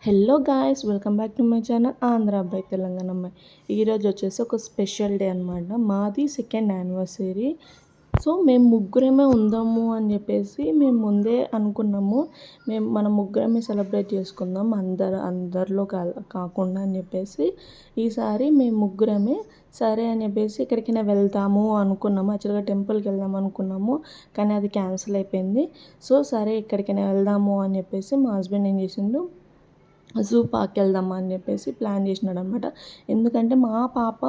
Hello guys, welcome back to my channel Andhra అబ్బాయి తెలంగాణ అమ్మాయి. ఈరోజు వచ్చేసి ఒక స్పెషల్ డే అనమాట. మాది సెకండ్ యానివర్సరీ. సో మేము ముగ్గురమే ఉందాము అని చెప్పేసి మేము ముందే అనుకున్నాము. మనం ముగ్గురమే సెలబ్రేట్ చేసుకుందాం, అందరిలో కాకుండా అని చెప్పేసి ఈసారి మేము ముగ్గురమే సరే అని చెప్పేసి ఎక్కడికైనా వెళ్తాము అనుకున్నాము. యాక్చువల్గా టెంపుల్కి వెళ్దాం అనుకున్నాము, కానీ అది క్యాన్సిల్ అయిపోయింది. సో సరే ఎక్కడికైనా వెళ్దాము అని చెప్పేసి మా హస్బెండ్ ఏం చేసిండు, జూ పార్క్కి వెళ్దామా అని చెప్పేసి ప్లాన్ చేసినాడు అనమాట. ఎందుకంటే మా పాప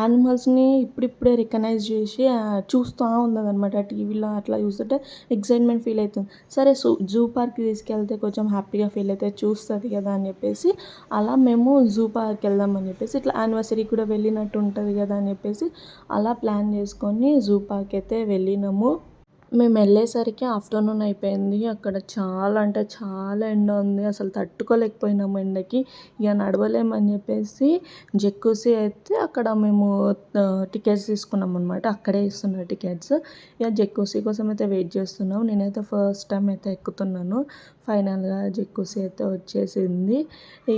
యానిమల్స్ని ఇప్పుడిప్పుడే రికగ్నైజ్ చేసి చూస్తూ ఉన్నదనమాట. టీవీలో అట్లా చూస్తుంటే ఎక్సైట్మెంట్ ఫీల్ అవుతుంది. సరే జూ పార్క్కి తీసుకెళ్తే కొంచెం హ్యాపీగా ఫీల్ అయితే చూస్తుంది కదా అని చెప్పేసి అలా మేము జూ పార్క్కి వెళ్దామని చెప్పేసి ఇట్లా యానివర్సరీ కూడా వెళ్ళినట్టు ఉంటుంది కదా అని చెప్పేసి అలా ప్లాన్ చేసుకొని జూ పార్క్ అయితే వెళ్ళినాము. మేము వెళ్ళేసరికి ఆఫ్టర్నూన్ అయిపోయింది. అక్కడ చాలా అంటే చాలా ఎండ ఉంది. అసలు తట్టుకోలేకపోయినాము ఎండకి. ఇక నడవలేమని చెప్పేసి జక్కూసి అయితే అక్కడ మేము టికెట్స్ తీసుకున్నాం అనమాట. అక్కడే ఇస్తున్నారు టికెట్స్. ఇక జక్కూసి కోసం అయితే వెయిట్ చేస్తున్నాం. నేనైతే ఫస్ట్ టైం అయితే ఎక్కుతున్నాను. ఫైనల్గా జక్కూసి అయితే వచ్చేసింది.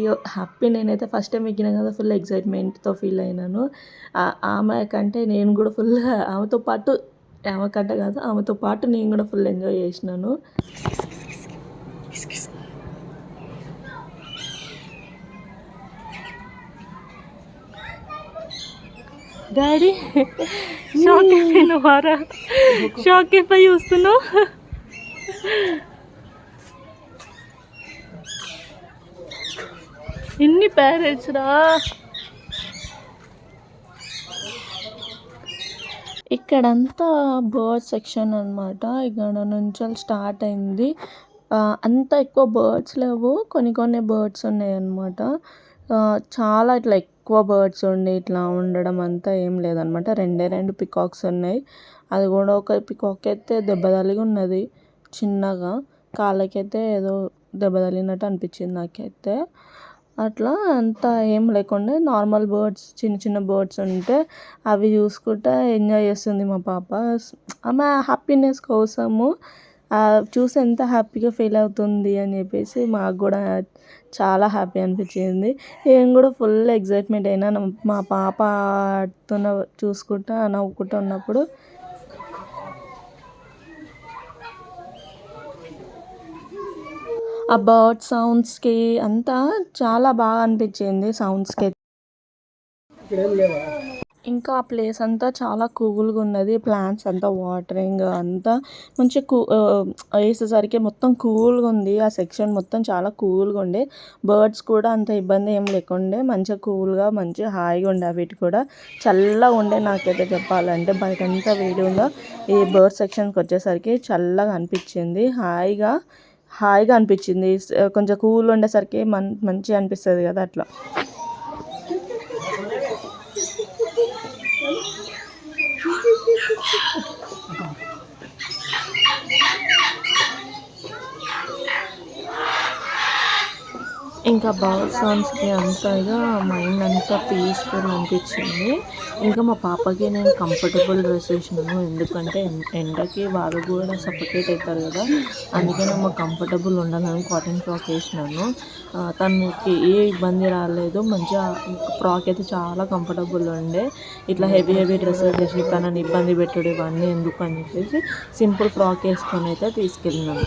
ఇక హ్యాపీ. నేనైతే ఫస్ట్ టైం ఎక్కినా కదా, ఫుల్ ఎక్సైట్మెంట్తో ఫీల్ అయినాను. ఆమె కంటే నేను కూడా ఫుల్ ఆమెతో పాటు నేను కూడా ఫుల్ ఎంజాయ్ చేసినాను. డాడీ షాక్ అయిపోయినవారా? షాక్ అయిపోయి చూస్తున్నావు. ఎన్ని పేరెంట్స్ రా. ఇక్కడంతా బర్డ్ సెక్షన్ అనమాట. ఇక్కడ నుంచి స్టార్ట్ అయింది. అంత ఎక్కువ బర్డ్స్ లేవు, కొన్ని బర్డ్స్ ఉన్నాయి అన్నమాట. చాలా ఇట్లా ఎక్కువ బర్డ్స్ ఉండి ఇట్లా ఉండడం అంతా ఏం లేదనమాట. రెండు పికాక్స్ ఉన్నాయి. అది కూడా ఒక పికాక్ అయితే దెబ్బ తగిలి ఉన్నది చిన్నగా. కాళ్ళకైతే ఏదో దెబ్బ తగిలినట్టు అనిపించింది నాకైతే. అట్లా అంతా ఏం లేకుండా నార్మల్ బర్డ్స్, చిన్న బర్డ్స్ ఉంటే అవి చూసుకుంటా ఎంజాయ్ చేస్తుంది మా పాప. ఆమె హ్యాపీనెస్ కోసము చూసి ఎంత హ్యాపీగా ఫీల్ అవుతుంది అని చెప్పేసి మాకు కూడా చాలా హ్యాపీ అనిపించింది. నేను కూడా ఫుల్ ఎక్సైట్మెంట్ అయినా. మా పాప చూసుకుంటా నవ్వుకుంటూ ఉన్నప్పుడు ఆ బర్డ్ సౌండ్స్కి అంతా చాలా బాగా అనిపించింది. సౌండ్స్కి ఇంకా ఆ ప్లేస్ అంతా చాలా కూల్గా ఉన్నది. ప్లాంట్స్ అంతా వాటరింగ్ అంతా మంచిగా వేసేసరికి మొత్తం కూల్గా ఉంది. ఆ సెక్షన్ మొత్తం చాలా కూల్గా ఉండే. బర్డ్స్ కూడా అంత ఇబ్బంది ఏం లేకుండే. మంచిగా కూల్గా మంచిగా హాయిగా ఉండే. వీటి కూడా చల్లగా ఉండే. నాకైతే చెప్పాలంటే బయట అంతా వేడిగా, ఈ బర్డ్ సెక్షన్కి వచ్చేసరికి చల్లగా అనిపించింది. హాయిగా అనిపించింది. కొంచెం కూల్ ఉండేసరికి మంచిగా అనిపిస్తుంది కదా అట్లా. ఇంకా బర్డ్ సౌండ్స్కి అంతగా మైండ్ అంతా పీస్ఫుల్ అనిపించింది. ఇంకా మా పాపకి నేను కంఫర్టబుల్ డ్రెస్ వేసినాను. ఎందుకంటే ఎండకి వాళ్ళు కూడా సఫోకేట్ అవుతారు కదా, అందుకే నేను కంఫర్టబుల్ ఉండాలని కాటన్ ఫ్రాక్ వేసినాను. తనకి ఏ ఇబ్బంది రాలేదు. మంచిగా ఫ్రాక్ అయితే చాలా కంఫర్టబుల్ ఉండే. ఇట్లా హెవీ డ్రెస్సెస్ వేసి తనని ఇబ్బంది పెట్టుడు ఇవన్నీ ఎందుకు అని చెప్పేసి సింపుల్ ఫ్రాక్ వేసుకొని అయితే తీసుకెళ్ళినాను.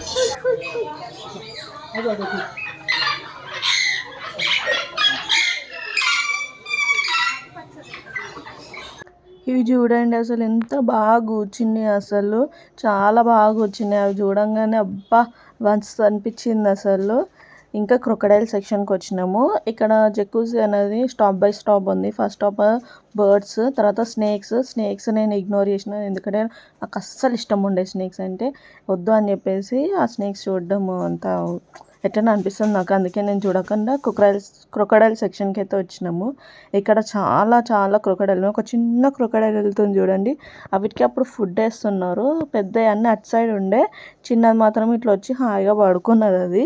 ఇవి చూడండి అసలు ఎంత బాగా కూర్చున్నాయి. అసలు చాలా బాగా కూర్చున్నాయి. అవి చూడంగానే అబ్బా మస్తు అనిపించింది అసలు. ఇంకా క్రొకడైల్ సెక్షన్కి వచ్చినాము. ఇక్కడ జక్కూజీ అనేది స్టాప్ బై స్టాప్ ఉంది. ఫస్ట్ స్టాప్ బర్డ్స్, తర్వాత స్నేక్స్ నేను ఇగ్నోర్ చేసిన. ఎందుకంటే నాకు అస్సలు ఇష్టం ఉండే స్నేక్స్ అంటే. వద్దు అని చెప్పేసి ఆ స్నేక్స్ చూడడం అంతా ఎట్లా అనిపిస్తుంది నాకు. అందుకే నేను చూడకుండా క్రొకడైల్ సెక్షన్కి అయితే వచ్చినాము. ఇక్కడ చాలా క్రొకడైల్. ఒక చిన్న క్రొకడైల్ వెళ్తుంది చూడండి. వీటికి అప్పుడు ఫుడ్ వేస్తున్నారు. పెద్ద అన్నీ అటు సైడ్ ఉండే, చిన్నది మాత్రం ఇట్లా వచ్చి హాయిగా పడుకున్నది అది.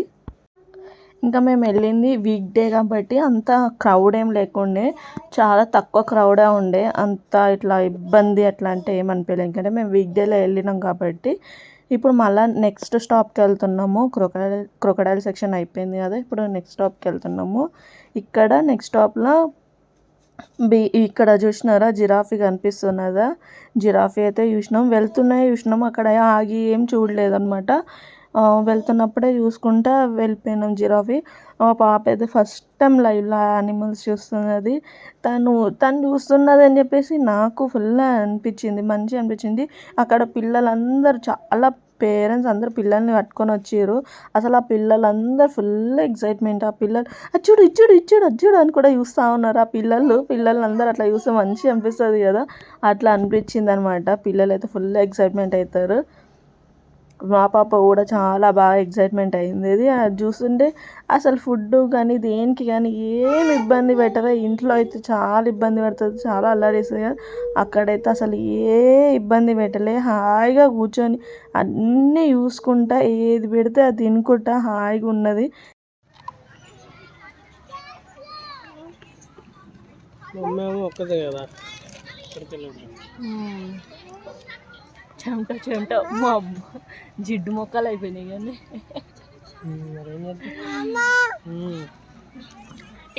ఇంకా మేము వెళ్ళింది వీక్ డే కాబట్టి అంత క్రౌడ్ ఏం లేకుండే. చాలా తక్కువ క్రౌడే ఉండే. అంత ఇట్లా ఇబ్బంది అట్లా అంటే ఏమనిపించలేదు. ఎందుకంటే మేము వీక్ డేలో వెళ్ళినాం కాబట్టి ఇప్పుడు మళ్ళీ నెక్స్ట్ స్టాప్కి వెళ్తున్నాము. క్రొకడైల్ సెక్షన్ అయిపోయింది కదా, ఇప్పుడు నెక్స్ట్ స్టాప్కి వెళ్తున్నాము. ఇక్కడ నెక్స్ట్ స్టాప్లో ఇక్కడ చూసినారా జిరాఫీ కనిపిస్తున్నదా, జిరాఫీ అయితే చూసినాం. అక్కడ ఆగి ఏం చూడలేదన్నమాట. వెళ్తున్నప్పుడే చూసుకుంటా వెళ్ళిపోయినాం జిరాఫీ. మా పాప అయితే ఫస్ట్ టైం లైవ్లో యానిమల్స్ చూస్తున్నది. తను చూస్తున్నది అని చెప్పేసి నాకు ఫుల్ మంచిగా అనిపించింది. అక్కడ పిల్లలందరూ చాలా పేరెంట్స్ అందరు పిల్లల్ని పట్టుకొని వచ్చారు. అసలు ఆ పిల్లలందరూ ఫుల్ ఎగ్జైట్మెంట్. ఆ పిల్లలు అది చూడు అని కూడా చూస్తూ ఉన్నారు. ఆ పిల్లలందరూ అట్లా చూస్తే మంచిగా అనిపిస్తుంది కదా, అట్లా అనిపించింది అనమాట. పిల్లలు అయితే ఫుల్ ఎగ్జైట్మెంట్ అవుతారు. మా పాప కూడా చాలా బాగా ఎగ్జైట్మెంట్ అయింది. అది చూస్తుంటే అసలు ఫుడ్ కానీ దేనికి కానీ ఏమి ఇబ్బంది పెట్టరు. ఇంట్లో అయితే చాలా ఇబ్బంది పెడుతుంది, చాలా అల్లరిస్తుంది కదా, అక్కడైతే అసలు ఏ ఇబ్బంది పెట్టలే. హాయిగా కూర్చొని అన్నీ చూసుకుంటా ఏది పెడితే అది తినుకుంటా హాయిగా ఉన్నది. చెమట మా జిడ్డు మొక్కలు అయిపోయినాయి కానీ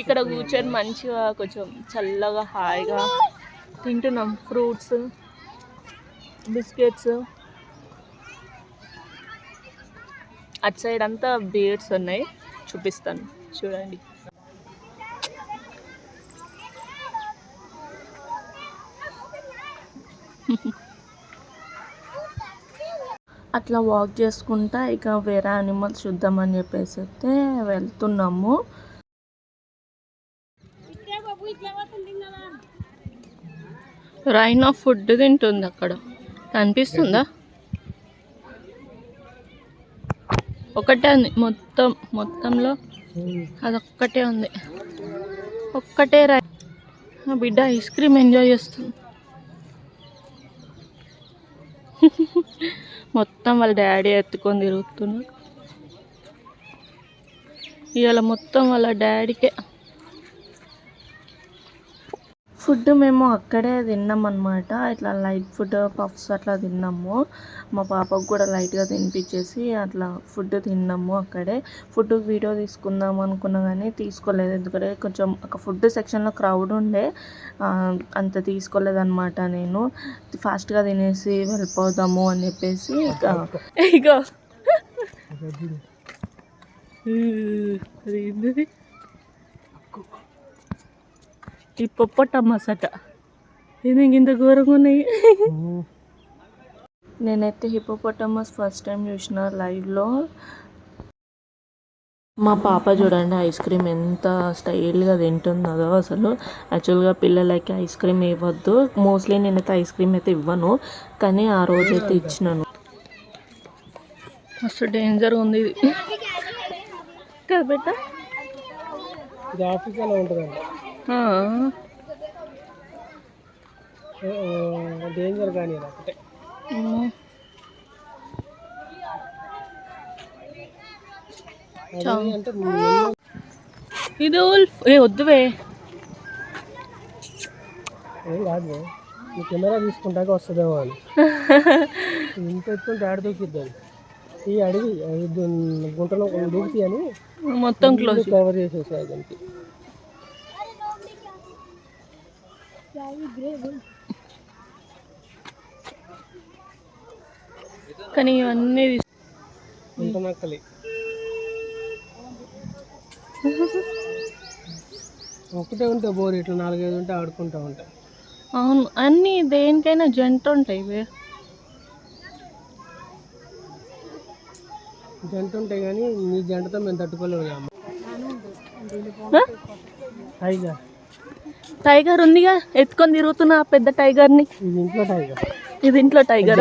ఇక్కడ కూర్చొని మంచిగా కొంచెం చల్లగా హాయిగా తింటున్నాం. Fruits, biscuits. అటు సైడ్ అంతా బీడ్స్ ఉన్నాయి, చూపిస్తాను చూడండి. అట్లా వాక్ చేసుకుంటా ఇక వేరే యానిమల్స్ చూద్దామని చెప్పేసి అయితే వెళ్తున్నాము. రైనా ఫుడ్ తింటుంది అక్కడ, కనిపిస్తుందా? ఒకటే ఉంది మొత్తంలో అదొక్కటే ఉంది, ఒక్కటే బిడ్డ ఐస్ క్రీమ్ ఎంజాయ్ చేస్తుంది. మొత్తం వాళ్ళ డాడీ ఎత్తుకొని తిరుగుతున్నాడు. ఇవాళ మొత్తం వాళ్ళ డాడీకే ఫుడ్. మేము అక్కడే తిన్నాం అనమాట. ఇట్లా లైట్ ఫుడ్, పఫ్స్ అట్లా తిన్నాము. మా పాపకు కూడా లైట్గా తినిపించేసి అట్లా ఫుడ్ తిన్నాము అక్కడే. ఫుడ్ వీడియో తీసుకుందాం అనుకున్నా కానీ తీసుకోలేదు, ఎందుకంటే కొంచెం ఒక ఫుడ్ సెక్షన్లో క్రౌడ్ ఉండే, అంత తీసుకోలేదన్నమాట. నేను ఫాస్ట్గా తినేసి వెళ్ళిపోదాము అని చెప్పేసి ఇగో హిప్పోపొటామస్ అట. ఇది ఇంత ఘోరంగా ఉన్నాయి. నేనైతే హిప్పోపొటామస్ ఫస్ట్ టైం చూసిన లైవ్లో. మా పాప చూడండి ఐస్ క్రీమ్ ఎంత స్టైల్గా తింటున్నదో. అసలు యాక్చువల్గా పిల్లలకి ఐస్ క్రీమ్ ఇవ్వద్దు, మోస్ట్లీ నేనైతే ఐస్ క్రీమ్ అయితే ఇవ్వను, కానీ ఆ రోజైతే ఇచ్చినాను. మస్తు డేంజర్ ఉంది ఇది కదా బెట్ట. డేంజర్ కానీ ఇది వద్దువే, ఏం కాదు. ఈ కెమెరా తీసుకుంటాక వస్తుందేమో అని ఇంత ఎత్తుంటే ఆడ దూకిద్దాం. ఈ అడిగి గుంటలో దూకి అని మొత్తం క్లోజ్ కవర్ చేసేసాయి దానికి. కానీ ఇవన్నీ నక్కలి ఒకటే ఉంటే బోర్, ఇట్లా 4-5 ఉంటే ఆడుకుంటా ఉంటాయి. అవును, అన్నీ దేనికైనా జంట ఉంటాయి. జంట ఉంటాయి కానీ నీ జంటతో మేము తట్టుకోలేము. టైగర్ ఉందిగా, ఎత్తుకొని తిరుగుతున్నా పెద్ద టైగర్ని. ఇది ఇంట్లో టైగర్.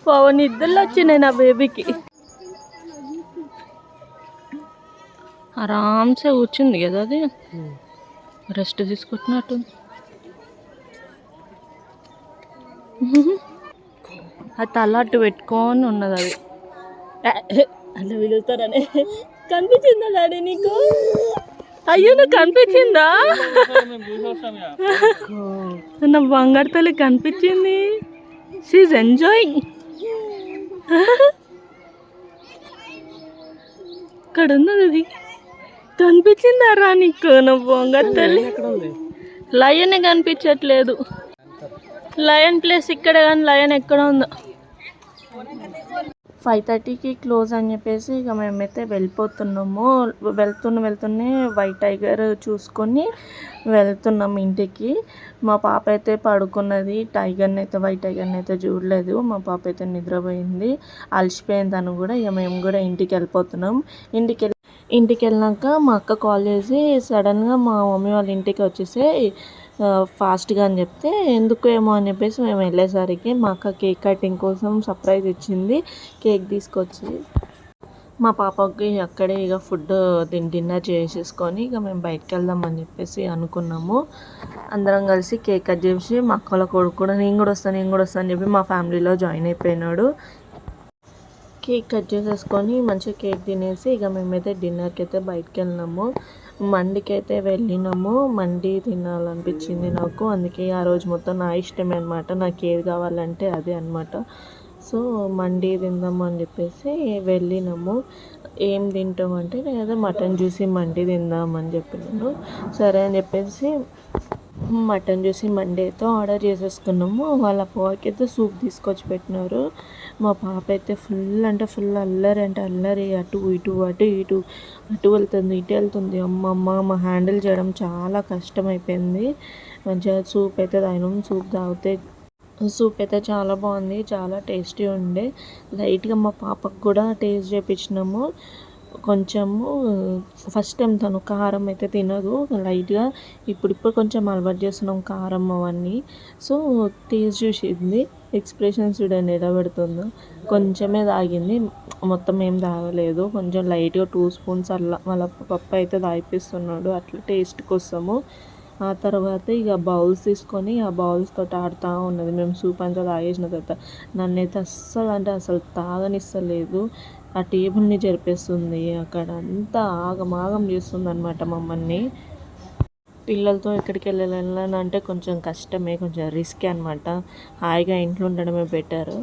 పవన్ ఇద్దరు వచ్చినాయి నా బేబీకి. ఆరామ్సే కూర్చుంది కదా, అది రెస్ట్ తీసుకుంటున్నట్టు. అది తల అట్టు పెట్టుకొని ఉన్నది. అది అలా వెలుగుతారనే కనిపించిందా డాడీ నీకు? అయ్యో నాకు కనిపించిందా? నా బంగారు తల్లి కనిపించింది. She enjoying. ఇక్కడ ఉన్నది అది కనిపించిందా నీకు? నువ్వు బొంగర్ తల్లి ఎక్కడ ఉంది? లయన్ కనిపించట్లేదు. లయన్ ప్లేస్ ఇక్కడ కానీ లయన్ ఎక్కడ ఉందో. 5:30కి క్లోజ్ అని చెప్పేసి ఇక మేమైతే వెళ్ళిపోతున్నాము. వెళ్తూనే వైట్ టైగర్ చూసుకొని వెళ్తున్నాము ఇంటికి. మా పాప అయితే పడుకున్నది. వైట్ టైగర్ని అయితే చూడలేదు. మా పాప అయితే నిద్రపోయింది, అలసిపోయింది తను కూడా. ఇక మేము కూడా ఇంటికి వెళ్ళిపోతున్నాం. ఇంటికి వెళ్ళాక మా అక్క కాల్ చేసి సడన్గా మా మమ్మీ వాళ్ళ ఇంటికి వచ్చేసి ఫాస్ట్గా అని చెప్తే ఎందుకు ఏమో అని చెప్పేసి మేము వెళ్ళేసరికి మా అక్క కేక్ కటింగ్ కోసం సర్ప్రైజ్ ఇచ్చింది. కేక్ తీసుకొచ్చి మా పాపకి అక్కడే ఇక ఫుడ్ డిన్నర్ చేసేసుకొని ఇక మేము బయటకు వెళ్దామని చెప్పేసి అనుకున్నాము. అందరం కలిసి కేక్ కట్ చేసి మా అక్కల కొడుకు కూడా నేను కూడా వస్తాను అని చెప్పి మా ఫ్యామిలీలో జాయిన్ అయిపోయినాడు. కేక్ కట్ చేసేసుకొని మంచిగా కేక్ తినేసి ఇక మేమైతే డిన్నర్కి అయితే బయటకు వెళ్ళినాము. మండికి అయితే వెళ్ళినాము. మండి తినాలనిపించింది నాకు, అందుకే ఆ రోజు మొత్తం నా ఇష్టమే అనమాట. నాకు ఏది కావాలంటే అదే అనమాట. సో మండి తిందాము అని చెప్పేసి వెళ్ళినాము. ఏం తింటాము అంటే లేదా మటన్ జ్యూసీ మండి తిందామని చెప్పినాను. సరే అని చెప్పేసి మటన్ జ్యూసీ మండి అయితే ఆర్డర్ చేసేసుకున్నాము. వాళ్ళ పాపకి అయితే సూప్ తీసుకొచ్చి పెట్టినారు. మా పాప అయితే ఫుల్ అల్లరి, అటు వెళ్తుంది ఇటు వెళ్తుంది. అమ్మమ్మ హ్యాండిల్ చేయడం చాలా కష్టమైపోయింది. మంచిగా సూప్ అయితే తాగినాం. సూప్ అయితే చాలా బాగుంది, చాలా టేస్టీ ఉండే. లైట్గా మా పాపకు కూడా టేస్ట్ చేయించినాము. కొంచెము ఫస్ట్ టైం తను కారం అయితే తినదు, లైట్గా ఇప్పుడు కొంచెం అలవాటు చేస్తున్నాం కారం అవన్నీ. సో టేస్ట్ చూసింది, ఎక్స్ప్రెషన్స్ చూడండి ఎలా పెడుతుందో. కొంచెమే తాగింది, మొత్తం ఏం తాగలేదు. కొంచెం లైట్గా 2 స్పూన్స్ అలా వాళ్ళ పప్పు అయితే తాగిపిస్తున్నాడు అట్లా టేస్ట్ కోసము. ఆ తర్వాత ఇక బౌల్స్ తీసుకొని ఆ బౌల్స్ తోటి ఆడుతూ ఉన్నది. మేము సూప్ అంతా తాగేసిన తర్వాత నన్నైతే అస్సలు తాగనిస్తలేదు. ఆ టేబుల్ని జరిపేస్తుంది, అక్కడ అంతా ఆగమాగం చేస్తుంది అనమాట మమ్మల్ని. పిల్లలతో ఎక్కడికి వెళ్ళాలంటే కొంచెం కష్టమే, కొంచెం రిస్కే అనమాట. హాయిగా ఇంట్లో ఉండడమే బెటర్.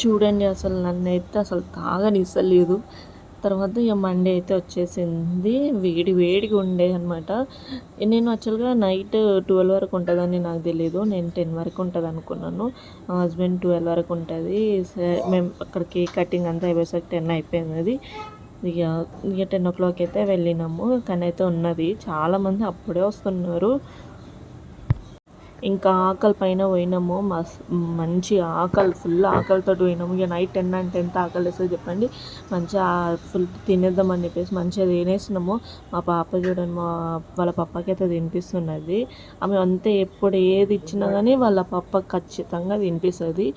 చూడండి అసలు నన్నైతే తాగనిస్తలేదు. తర్వాత ఇక మండే అయితే వచ్చేసింది. వేడిగా ఉండే అనమాట. నేను యాక్చువల్గా నైట్ 12 వరకు ఉంటుందని నాకు తెలియదు. నేను 10 వరకు ఉంటుంది అనుకున్నాను. మా హస్బెండ్ 12 వరకు ఉంటుంది. మేము అక్కడ కేక్ కటింగ్ అంతా అయిపోయేసరికి 10 అయిపోయింది. ఇక 10 o'clock అయితే వెళ్ళినాము. కానీ అయితే ఉన్నది, చాలామంది అప్పుడే వస్తున్నారు. ఇంకా ఆకలి పైన పోయినాము. మంచి ఫుల్ ఆకలితో పోయినాము. ఇక నైట్ 10 అంటే ఎంత ఆకలి వేస్తుంది చెప్పండి. మంచిగా ఫుల్ తినేద్దామని చెప్పేసి మంచిగా తినేసినాము. మా పాప చూడండి, వాళ్ళ పప్పకి అయితే తినిపిస్తున్నది. ఆమె అంతే, ఎప్పుడు ఏది ఇచ్చినా కానీ వాళ్ళ పప్ప ఖచ్చితంగా తినిపిస్తుంది,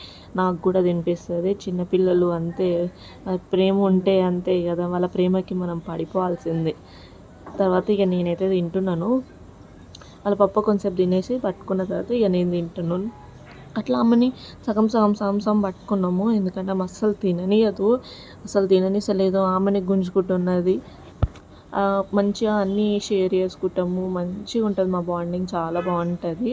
నాకు కూడా తినిపిస్తుంది. చిన్నపిల్లలు అంతే, ప్రేమ ఉంటే అంతే కదా, వాళ్ళ ప్రేమకి మనం పడిపోవాల్సిందే. తర్వాత ఇక నేనైతే తింటున్నాను. వాళ్ళ పప్ప కొంచెంసేపు తినేసి పట్టుకున్న తర్వాత ఇక నేను తింటున్నాను. అట్లా ఆమెని సగం పట్టుకున్నాము. ఎందుకంటే ఆమె అస్సలు తిననిస్తలేదు. ఆమెని గుంజుకుంటున్నది. మంచిగా అన్నీ షేర్ చేసుకుంటాము, మంచిగా ఉంటుంది మా బాండింగ్, చాలా బాగుంటుంది.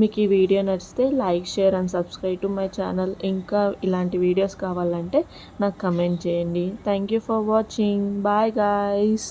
మీకు ఈ వీడియో నచ్చితే like, share and subscribe to my channel. ఇంకా ఇలాంటి వీడియోస్ కావాలంటే నాకు కమెంట్ చేయండి. Thank you for watching. Bye guys.